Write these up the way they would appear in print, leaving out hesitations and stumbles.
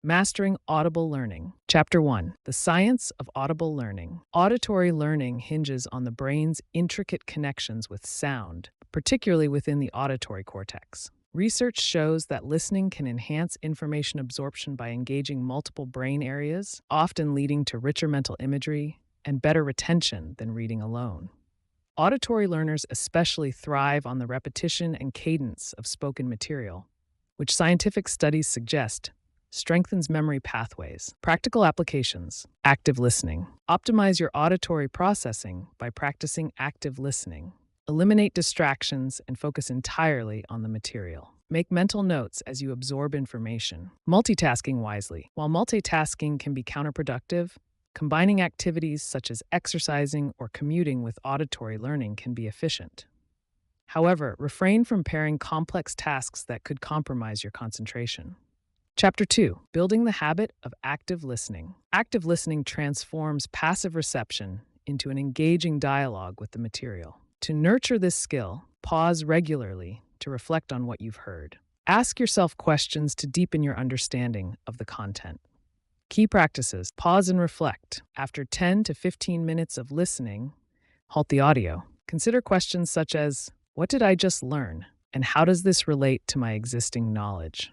Mastering Audible Learning. Chapter 1. The Science of Audible Learning. Auditory learning hinges on the brain's intricate connections with sound, particularly within the auditory cortex. Research shows that listening can enhance information absorption by engaging multiple brain areas, often leading to richer mental imagery and better retention than reading alone. Auditory learners especially thrive on the repetition and cadence of spoken material, which scientific studies suggest strengthens memory pathways. Practical applications. Active listening. Optimize your auditory processing by practicing active listening. Eliminate distractions and focus entirely on the material. Make mental notes as you absorb information. Multitasking wisely. While multitasking can be counterproductive, combining activities such as exercising or commuting with auditory learning can be efficient. However, refrain from pairing complex tasks that could compromise your concentration. Chapter 2. Building the Habit of Active Listening. Active listening transforms passive reception into an engaging dialogue with the material. To nurture this skill, pause regularly to reflect on what you've heard. Ask yourself questions to deepen your understanding of the content. Key practices. Pause and reflect. After 10 to 15 minutes of listening, halt the audio. Consider questions such as, what did I just learn? And how does this relate to my existing knowledge?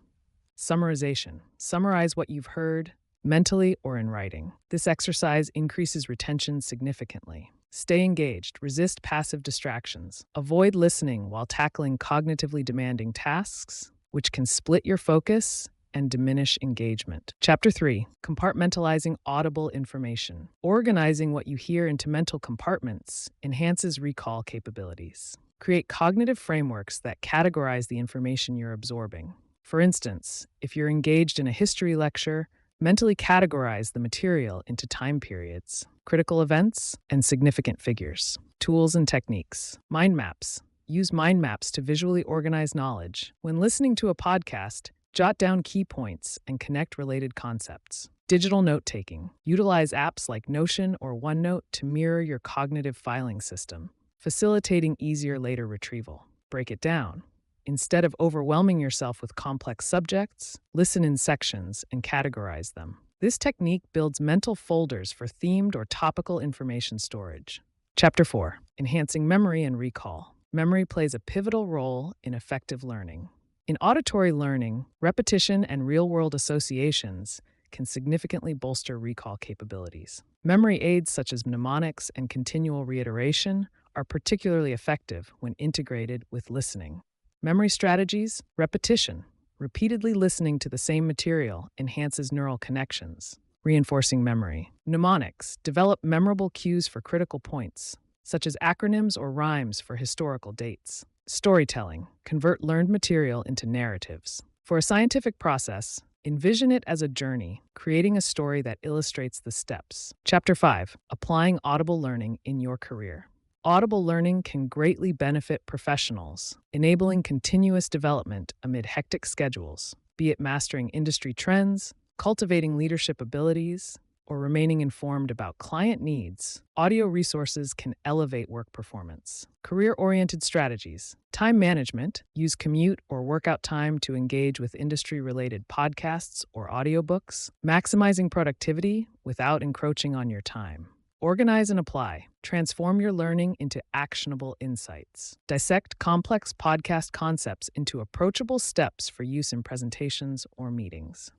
Summarization. Summarize what you've heard, mentally or in writing. This exercise increases retention significantly. Stay engaged. Resist passive distractions. Avoid listening while tackling cognitively demanding tasks, which can split your focus and diminish engagement. Chapter 3. Compartmentalizing audible information. Organizing what you hear into mental compartments enhances recall capabilities. Create cognitive frameworks that categorize the information you're absorbing. For instance, if you're engaged in a history lecture, mentally categorize the material into time periods, critical events, and significant figures. Tools and techniques. Mind maps. Use mind maps to visually organize knowledge. When listening to a podcast, jot down key points and connect related concepts. Digital note-taking. Utilize apps like Notion or OneNote to mirror your cognitive filing system, facilitating easier later retrieval. Break it down. Instead of overwhelming yourself with complex subjects, listen in sections and categorize them. This technique builds mental folders for themed or topical information storage. Chapter 4. Enhancing memory and recall. Memory plays a pivotal role in effective learning. In auditory learning, repetition and real-world associations can significantly bolster recall capabilities. Memory aids such as mnemonics and continual reiteration are particularly effective when integrated with listening. Memory strategies. Repetition. Repeatedly listening to the same material enhances neural connections, reinforcing memory. Mnemonics. Develop memorable cues for critical points, such as acronyms or rhymes for historical dates. Storytelling. Convert learned material into narratives. For a scientific process, envision it as a journey, creating a story that illustrates the steps. Chapter 5. Applying audible learning in your career. Audible learning can greatly benefit professionals, enabling continuous development amid hectic schedules, be it mastering industry trends, cultivating leadership abilities, or remaining informed about client needs. Audio resources can elevate work performance. Career-oriented strategies. Time management. Use commute or workout time to engage with industry-related podcasts or audiobooks, maximizing productivity without encroaching on your time. Organize and apply. Transform your learning into actionable insights. Dissect complex podcast concepts into approachable steps for use in presentations or meetings.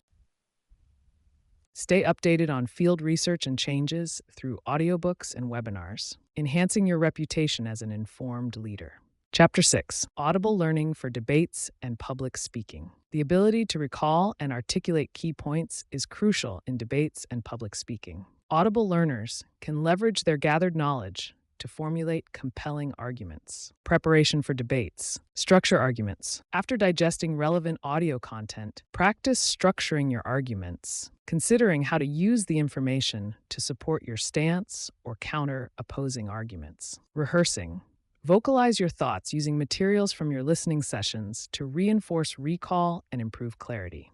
Stay updated on field research and changes through audiobooks and webinars, enhancing your reputation as an informed leader. Chapter 6. Audible Learning for Debates and Public Speaking. The ability to recall and articulate key points is crucial in debates and public speaking. Audible learners can leverage their gathered knowledge to formulate compelling arguments. Preparation for debates. Structure arguments. After digesting relevant audio content, practice structuring your arguments, considering how to use the information to support your stance or counter opposing arguments. Rehearsing. Vocalize your thoughts using materials from your listening sessions to reinforce recall and improve clarity.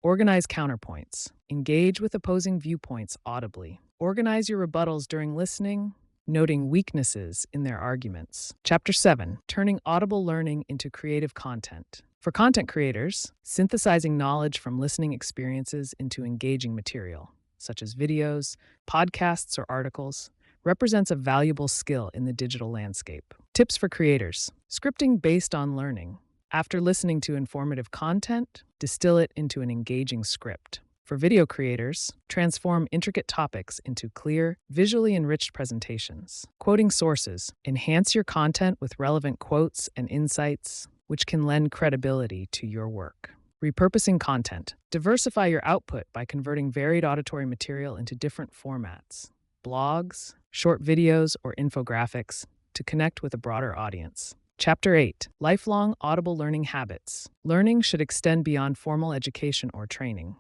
Organize counterpoints. Engage with opposing viewpoints audibly. Organize your rebuttals during listening, noting weaknesses in their arguments. Chapter 7. Turning audible learning into creative content. For content creators, synthesizing knowledge from listening experiences into engaging material, such as videos, podcasts, or articles, represents a valuable skill in the digital landscape. Tips for creators: scripting based on learning. After listening to informative content, distill it into an engaging script. For video creators, transform intricate topics into clear, visually enriched presentations. Quoting sources: enhance your content with relevant quotes and insights, which can lend credibility to your work. Repurposing content: diversify your output by converting varied auditory material into different formats, blogs, short videos, or infographics, to connect with a broader audience. Chapter 8: Lifelong Audible Learning Habits. Learning should extend beyond formal education or training.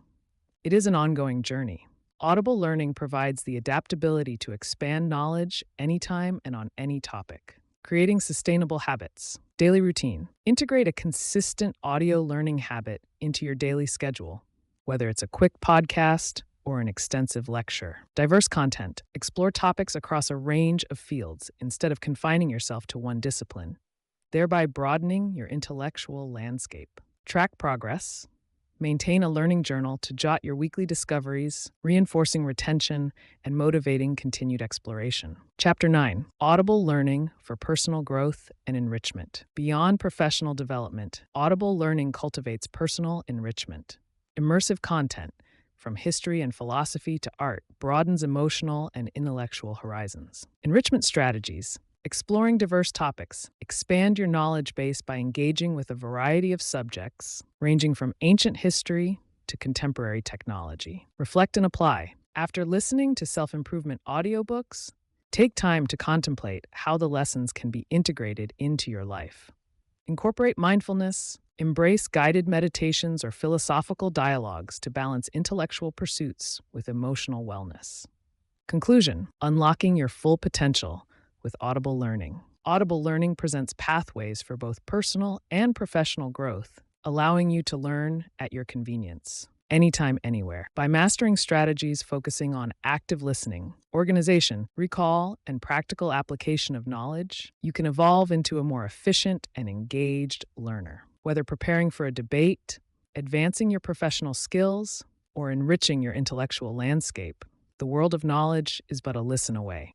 It is an ongoing journey. Audible learning provides the adaptability to expand knowledge anytime and on any topic. Creating sustainable habits. Daily routine: integrate a consistent audio learning habit into your daily schedule, whether it's a quick podcast or an extensive lecture. Diverse content: explore topics across a range of fields instead of confining yourself to one discipline, thereby broadening your intellectual landscape. Track progress. Maintain a learning journal to jot your weekly discoveries, reinforcing retention and motivating continued exploration. Chapter 9: Audible Learning for Personal Growth and Enrichment. Beyond professional development, Audible Learning cultivates personal enrichment. Immersive content, from history and philosophy to art, broadens emotional and intellectual horizons. Enrichment strategies: exploring diverse topics. Expand your knowledge base by engaging with a variety of subjects, ranging from ancient history to contemporary technology. Reflect and apply. After listening to self-improvement audiobooks, take time to contemplate how the lessons can be integrated into your life. Incorporate mindfulness. Embrace guided meditations or philosophical dialogues to balance intellectual pursuits with emotional wellness. Conclusion: unlocking your full potential with Audible Learning. Audible Learning presents pathways for both personal and professional growth, allowing you to learn at your convenience, anytime, anywhere. By mastering strategies focusing on active listening, organization, recall, and practical application of knowledge, you can evolve into a more efficient and engaged learner. Whether preparing for a debate, advancing your professional skills, or enriching your intellectual landscape, the world of knowledge is but a listen away.